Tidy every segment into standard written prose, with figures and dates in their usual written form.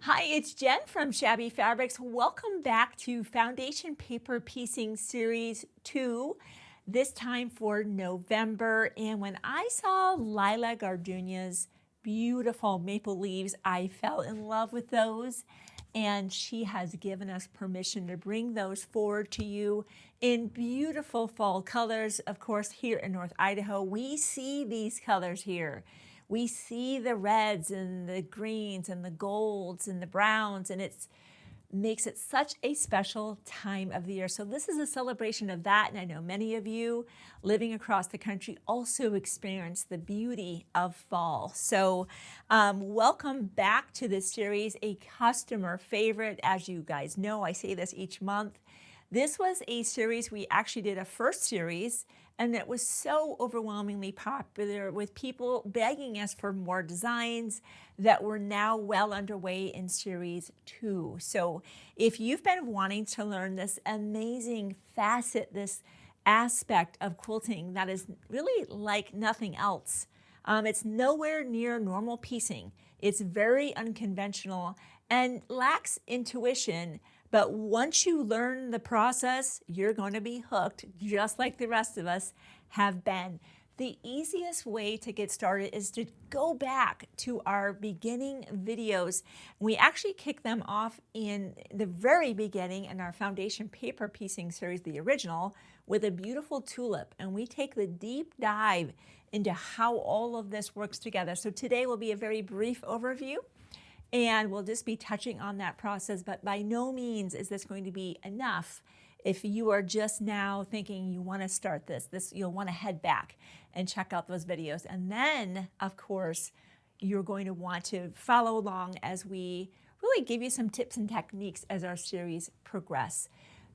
Hi, it's Jen from Shabby Fabrics. Welcome back to Foundation Paper Piecing Series 2, this time for November. And when I saw Lila Gardunia's beautiful maple leaves, I fell in love with those. And she has given us permission to bring those forward to you in beautiful fall colors. Of course, here in North Idaho, we see these colors here. We see the reds and the greens and the golds and the browns, and it makes it such a special time of the year. So this is a celebration of that, and I know many of you living across the country also experience the beauty of fall. So welcome back to this series, a customer favorite. As you guys know, I say this each month. This was a series, we actually did a first series, and it was so overwhelmingly popular with people begging us for more designs that we're now well underway in series 2. So if you've been wanting to learn this amazing facet, this aspect of quilting that is really like nothing else, it's nowhere near normal piecing. It's very unconventional and lacks intuition. But once you learn the process, you're going to be hooked, just like the rest of us have been. The easiest way to get started is to go back to our beginning videos. We actually kick them off in the very beginning in our Foundation Paper Piecing series, the original, with a beautiful tulip. And we take the deep dive into how all of this works together. So today will be a very brief overview. And we'll just be touching on that process, but by no means is this going to be enough. If you are just now thinking you want to start this, you'll want to head back and check out those videos. And then, of course, you're going to want to follow along as we really give you some tips and techniques as our series progress.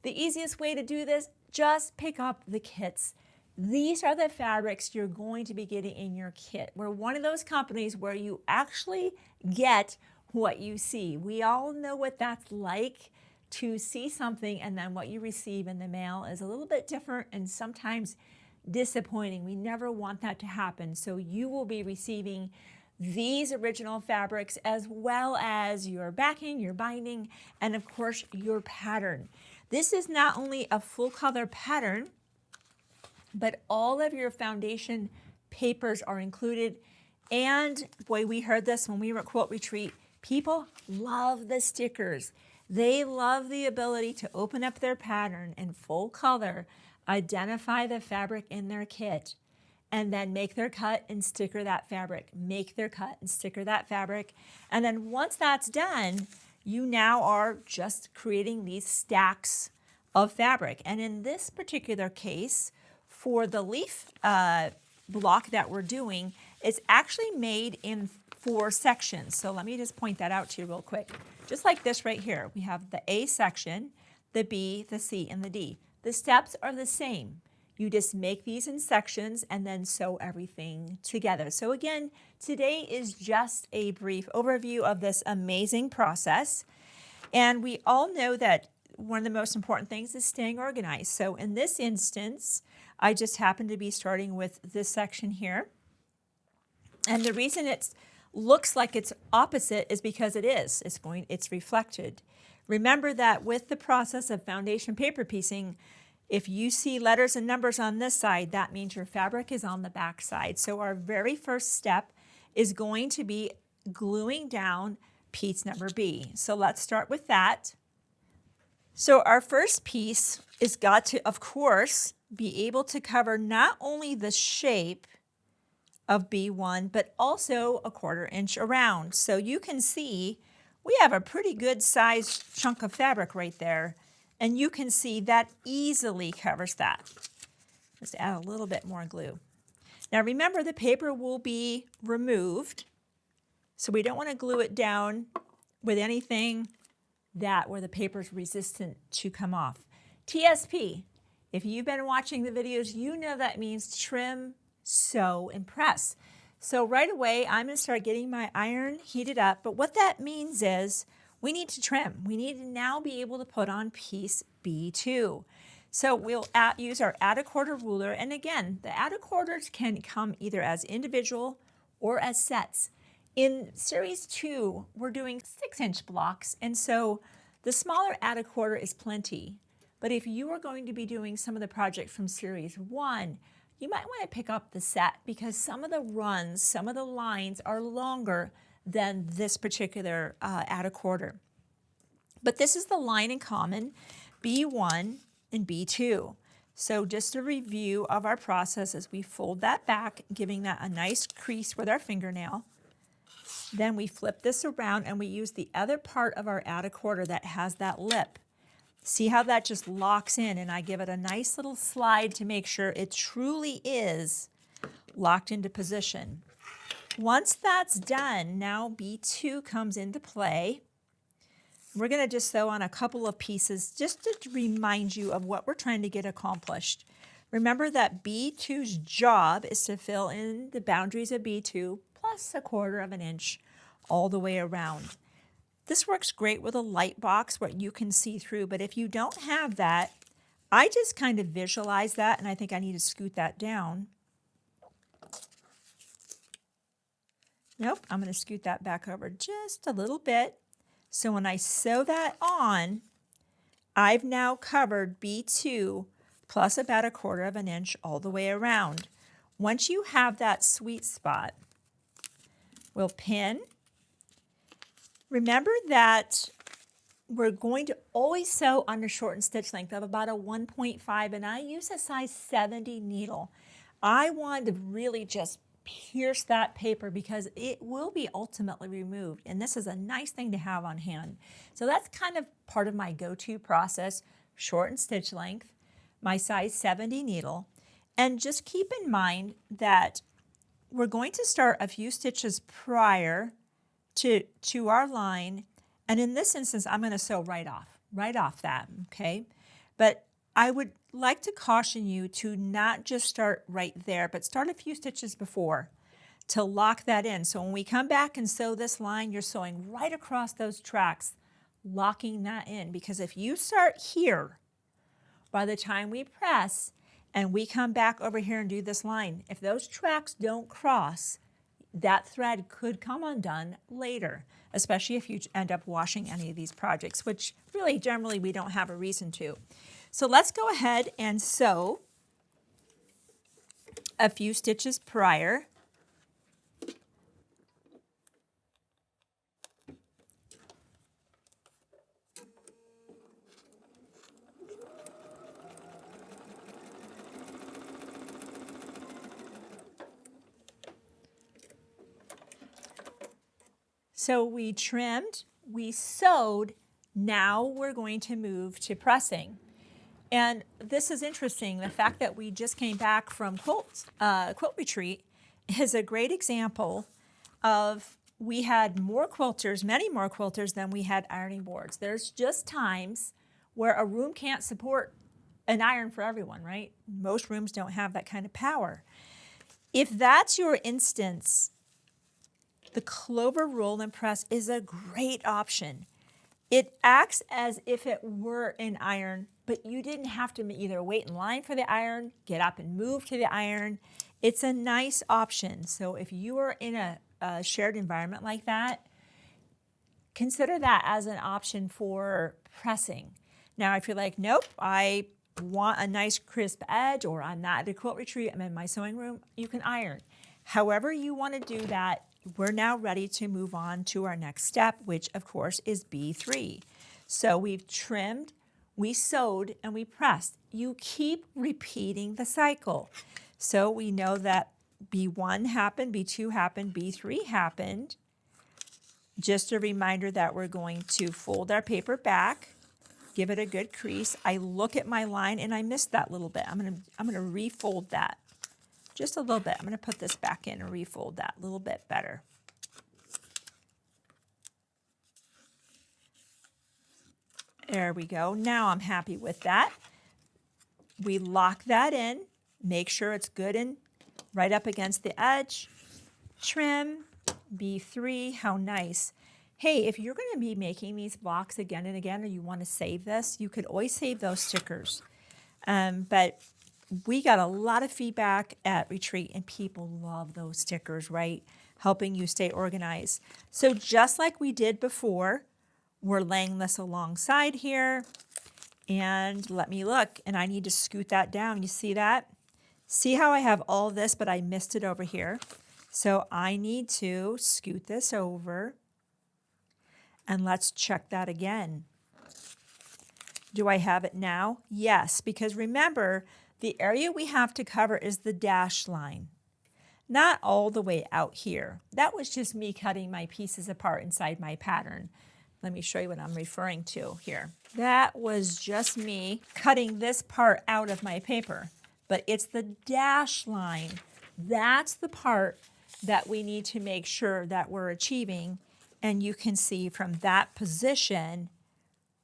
The easiest way to do this, just pick up the kits. These are the fabrics you're going to be getting in your kit. We're one of those companies where you actually get what you see. We all know what that's like, to see something and then what you receive in the mail is a little bit different and sometimes disappointing. We never want that to happen. So you will be receiving these original fabrics as well as your backing, your binding, and of course your pattern. This is not only a full color pattern, but all of your foundation papers are included. And boy, we heard this when we were at Quilt Retreat. People love the stickers. They love the ability to open up their pattern in full color, identify the fabric in their kit, and then make their cut and sticker that fabric, make their cut and sticker that fabric. And then once that's done, you now are just creating these stacks of fabric. And in this particular case, for the leaf block that we're doing, it's actually made in 4 sections. So let me just point that out to you real quick. Just like this right here, we have the A section, the B, the C, and the D. The steps are the same. You just make these in sections and then sew everything together. So again, today is just a brief overview of this amazing process. And we all know that one of the most important things is staying organized. So in this instance, I just happen to be starting with this section here. And the reason it looks like it's opposite is because it is. It's reflected. Remember that with the process of foundation paper piecing, if you see letters and numbers on this side, that means your fabric is on the back side. So our very first step is going to be gluing down piece number B. So let's start with that. So our first piece is got to, of course, be able to cover not only the shape of B1, but also a 1/4 inch around. So you can see we have a pretty good sized chunk of fabric right there. And you can see that easily covers that. Just add a little bit more glue. Now remember, the paper will be removed. So we don't want to glue it down with anything where the paper is resistant to come off. TSP, if you've been watching the videos, you know that means trim, sew, and press. So right away, I'm going to start getting my iron heated up. But what that means is we need to trim. We need to now be able to put on piece B2. So we'll use our add 1/4 ruler. And again, the add 1/4s can come either as individual or as sets. In series 2, we're doing 6-inch blocks, and so the smaller add a quarter is plenty. But if you are going to be doing some of the project from series 1, you might want to pick up the set because some of the runs, some of the lines are longer than this particular add a quarter. But this is the line in common, B1 and B2. So just a review of our process as we fold that back, giving that a nice crease with our fingernail. Then we flip this around and we use the other part of our add a quarter that has that lip. See how that just locks in, and I give it a nice little slide to make sure it truly is locked into position. Once that's done, now B2 comes into play. We're going to just sew on a couple of pieces just to remind you of what we're trying to get accomplished. Remember that B2's job is to fill in the boundaries of B2 plus 1/4 inch all the way around. This works great with a light box where you can see through, but if you don't have that, I just kind of visualize that, and I think I need to scoot that down. Nope, I'm going to scoot that back over just a little bit. So when I sew that on, I've now covered B2 plus about 1/4 inch all the way around. Once you have that sweet spot, we'll pin. Remember that we're going to always sew on a shortened stitch length of about a 1.5, and I use a size 70 needle. I want to really just pierce that paper because it will be ultimately removed, and this is a nice thing to have on hand. So that's kind of part of my go-to process, shortened stitch length, my size 70 needle, and just keep in mind that we're going to start a few stitches prior to our line, and in this instance I'm going to sew right off that, okay? But I would like to caution you to not just start right there, but start a few stitches before to lock that in. So when we come back and sew this line, you're sewing right across those tracks, locking that in, because if you start here, by the time we press and we come back over here and do this line, if those tracks don't cross, that thread could come undone later, especially if you end up washing any of these projects, which really generally we don't have a reason to. So let's go ahead and sew a few stitches prior. So we trimmed, we sewed, now we're going to move to pressing. And this is interesting, the fact that we just came back from quilt retreat is a great example of we had more quilters, many more quilters than we had ironing boards. There's just times where a room can't support an iron for everyone, right? Most rooms don't have that kind of power. If that's your instance, the clover roll and press is a great option. It acts as if it were an iron, but you didn't have to either wait in line for the iron, get up and move to the iron. It's a nice option. So if you are in a shared environment like that, consider that as an option for pressing. Now, if you're like, nope, I want a nice crisp edge, or I'm not at a quilt retreat, I'm in my sewing room, you can iron. However you want to do that, we're now ready to move on to our next step, which of course is B3. So we've trimmed, we sewed, and we pressed. You keep repeating the cycle. So we know that B1 happened, B2 happened, B3 happened. Just a reminder that we're going to fold our paper back, give it a good crease. I look at my line and I missed that little bit. I'm gonna refold that. Just a little bit. I'm going to put this back in and refold that a little bit better. There we go. Now I'm happy with that. We lock that in. Make sure it's good and right up against the edge. Trim. B3. How nice. Hey, if you're going to be making these blocks again and again, or you want to save this, you could always save those stickers. But we got a lot of feedback at retreat, and people love those stickers, right? helping you stay organized. So just like we did before, we're laying this alongside here. And let me look, and I need to scoot that down. You see that? See how I have all this, but I missed it over here. So I need to scoot this over. And let's check that again. Do I have it now? Yes, because remember, the area we have to cover is the dashed line. Not all the way out here. That was just me cutting my pieces apart inside my pattern. Let me show you what I'm referring to here. That was just me cutting this part out of my paper, but it's the dash line. That's the part that we need to make sure that we're achieving. And you can see from that position,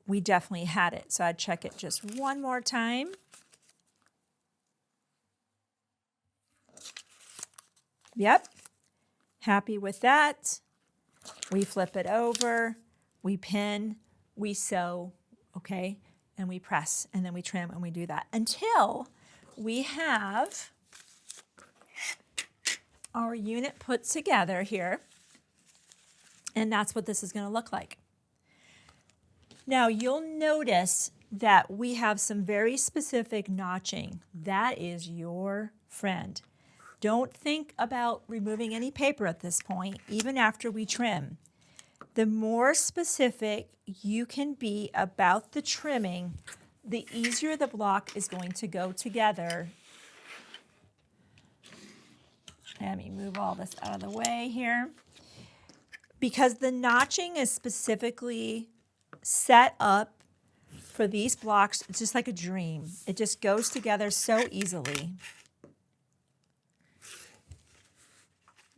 we definitely had it. So I'd check it just one more time. Yep, happy with that. We flip it over, we pin, we sew, okay? And we press, and then we trim, and we do that until we have our unit put together here. And that's what this is going to look like. Now you'll notice that we have some very specific notching. That is your friend. Don't think about removing any paper at this point, even after we trim. The more specific you can be about the trimming, the easier the block is going to go together. Let me move all this out of the way here. Because the notching is specifically set up for these blocks, it's just like a dream. It just goes together so easily.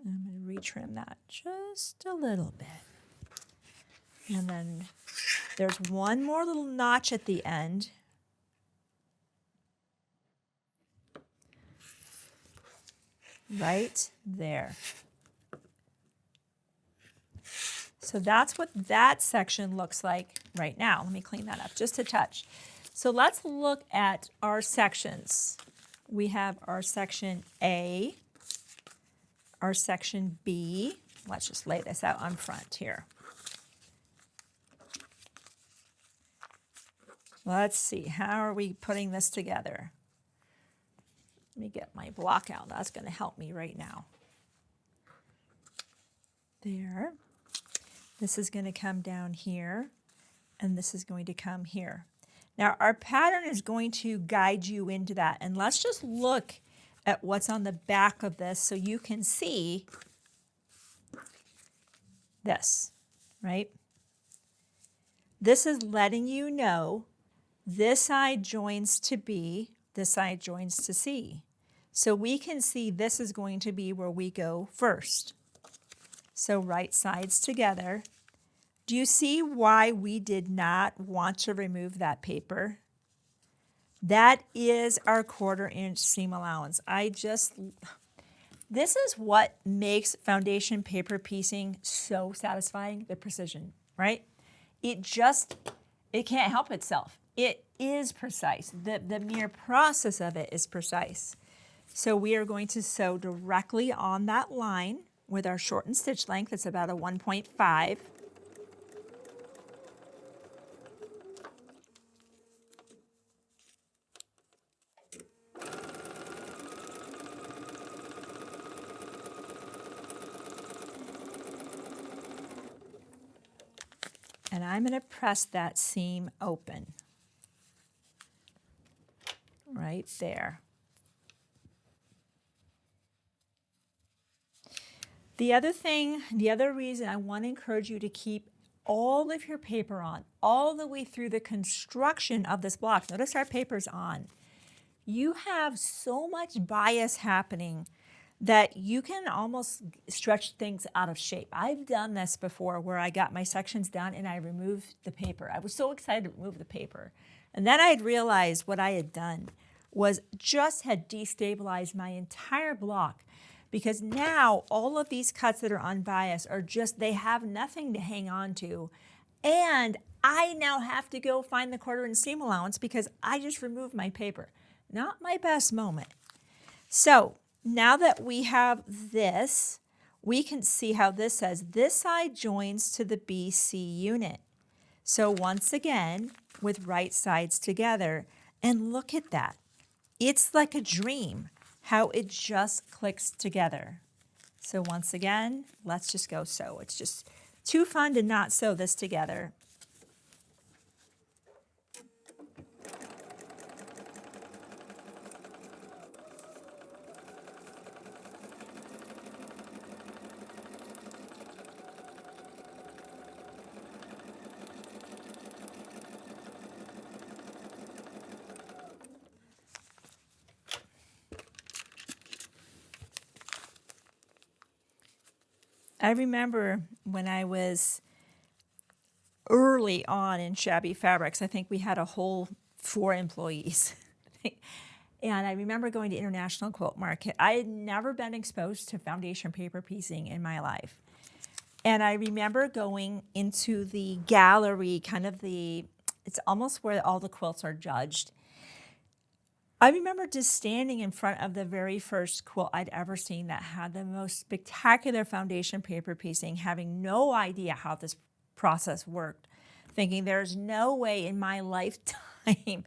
I'm going to retrim that just a little bit. And then there's one more little notch at the end. Right there. So that's what that section looks like right now. Let me clean that up just a touch. So let's look at our sections. We have our section A, our section B. Let's just lay this out on front here. Let's see, how are we putting this together? Let me get my block out. That's going to help me right now. There. This is going to come down here, and this is going to come here. Now, our pattern is going to guide you into that. And let's just look at what's on the back of this so you can see this, right? This is letting you know this side joins to B, this side joins to C. So we can see this is going to be where we go first. So right sides together. Do you see why we did not want to remove that paper? That is our 1/4 inch seam allowance. This is what makes foundation paper piecing so satisfying, the precision, right? It can't help itself. It is precise. The mere process of it is precise. So we are going to sew directly on that line with our shortened stitch length. It's about a 1.5. And I'm going to press that seam open right there. The other reason I want to encourage you to keep all of your paper on all the way through the construction of this block. Notice our paper's on. You have so much bias happening that you can almost stretch things out of shape. I've done this before where I got my sections done and I removed the paper. I was so excited to remove the paper. And then I'd realized what I had done was just had destabilized my entire block, because now all of these cuts that are unbiased are just, they have nothing to hang on to. And I now have to go find the 1/4 inch seam allowance because I just removed my paper. Not my best moment. So now that we have this, we can see how this says this side joins to the BC unit. So once again, with right sides together, and look at that. It's like a dream how it just clicks together. So once again, let's just go sew. It's just too fun to not sew this together. I remember when I was early on in Shabby Fabrics, I think we had a whole 4 employees. And I remember going to International Quilt Market. I had never been exposed to foundation paper piecing in my life. And I remember going into the gallery, it's almost where all the quilts are judged. I remember just standing in front of the very first quilt I'd ever seen that had the most spectacular foundation paper piecing, having no idea how this process worked, thinking there's no way in my lifetime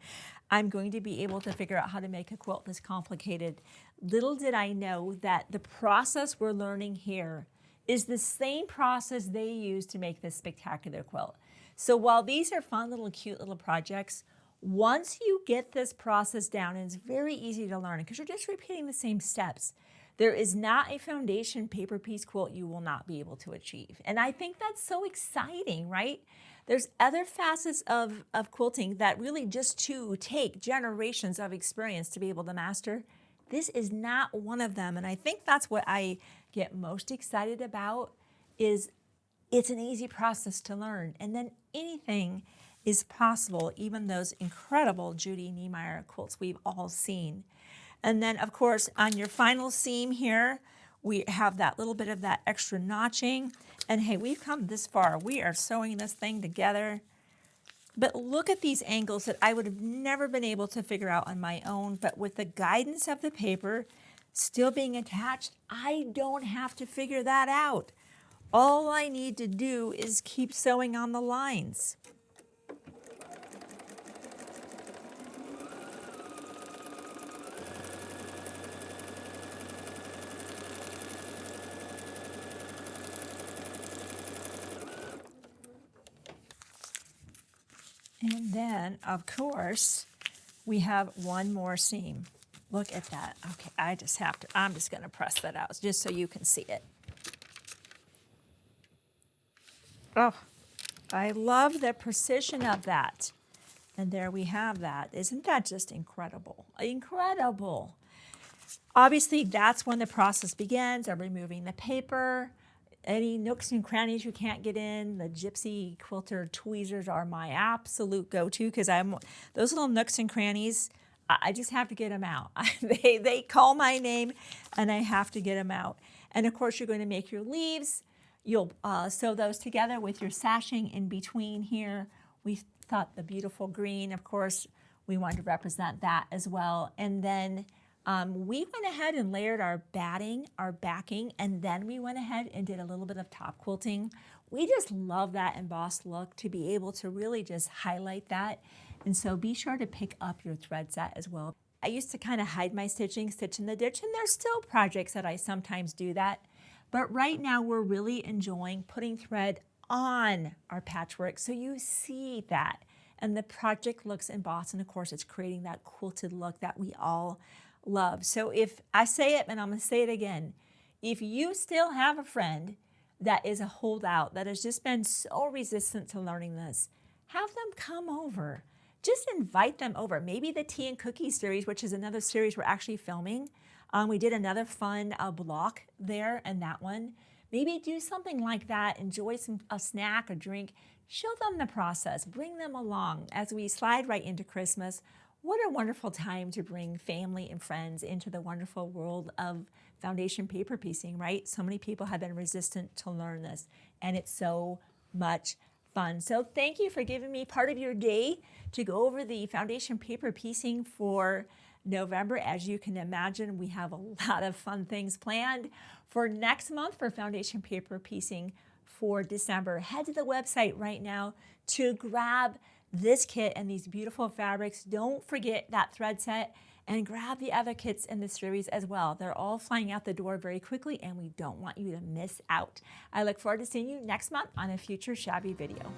I'm going to be able to figure out how to make a quilt this complicated. Little did I know that the process we're learning here is the same process they use to make this spectacular quilt. So while these are fun little cute little projects, once you get this process down, and it's very easy to learn because you're just repeating the same steps, there is not a foundation paper piece quilt you will not be able to achieve. And I think that's so exciting, right? There's other facets of quilting that really just to take generations of experience to be able to master. This is not one of them. And I think that's what I get most excited about is it's an easy process to learn. And then anything is possible, even those incredible Judy Niemeyer quilts we've all seen. And then, of course, on your final seam here, we have that little bit of that extra notching. And hey, we've come this far. We are sewing this thing together. But look at these angles that I would have never been able to figure out on my own. But with the guidance of the paper still being attached, I don't have to figure that out. All I need to do is keep sewing on the lines. And then, of course, we have one more seam. Look at that. Okay, I'm just going to press that out just so you can see it. Oh, I love the precision of that. And there we have that. Isn't that just incredible? Incredible. Obviously, that's when the process begins of removing the paper. Any nooks and crannies you can't get in, the gypsy quilter tweezers are my absolute go-to because those little nooks and crannies, I just have to get them out. They call my name and I have to get them out. And of course, you're going to make your leaves. You'll sew those together with your sashing in between here. We thought the beautiful green, of course, we wanted to represent that as well. And then we went ahead and layered our backing, and then we went ahead and did a little bit of top quilting. We just love that embossed look to be able to really just highlight that. And so be sure to pick up your thread set as well. I used to kind of hide my stitching, stitch in the ditch, and there's still projects that I sometimes do that. But right now we're really enjoying putting thread on our patchwork so you see that. And the project looks embossed, and of course it's creating that quilted look that we all love. So if I say it, and I'm going to say it again, if you still have a friend that is a holdout, that has just been so resistant to learning this, have them come over. Just invite them over. Maybe the Tea and Cookies series, which is another series we're actually filming. We did another fun block there and that one. Maybe do something like that. Enjoy a snack, a drink. Show them the process. Bring them along as we slide right into Christmas. What a wonderful time to bring family and friends into the wonderful world of foundation paper piecing, right? So many people have been resistant to learn this, and it's so much fun. So thank you for giving me part of your day to go over the foundation paper piecing for November. As you can imagine, we have a lot of fun things planned for next month for foundation paper piecing for December. Head to the website right now to grab this kit and these beautiful fabrics. Don't forget that thread set and grab the other kits in the series as well. They're all flying out the door very quickly and we don't want you to miss out. I look forward to seeing you next month on a future Shabby video.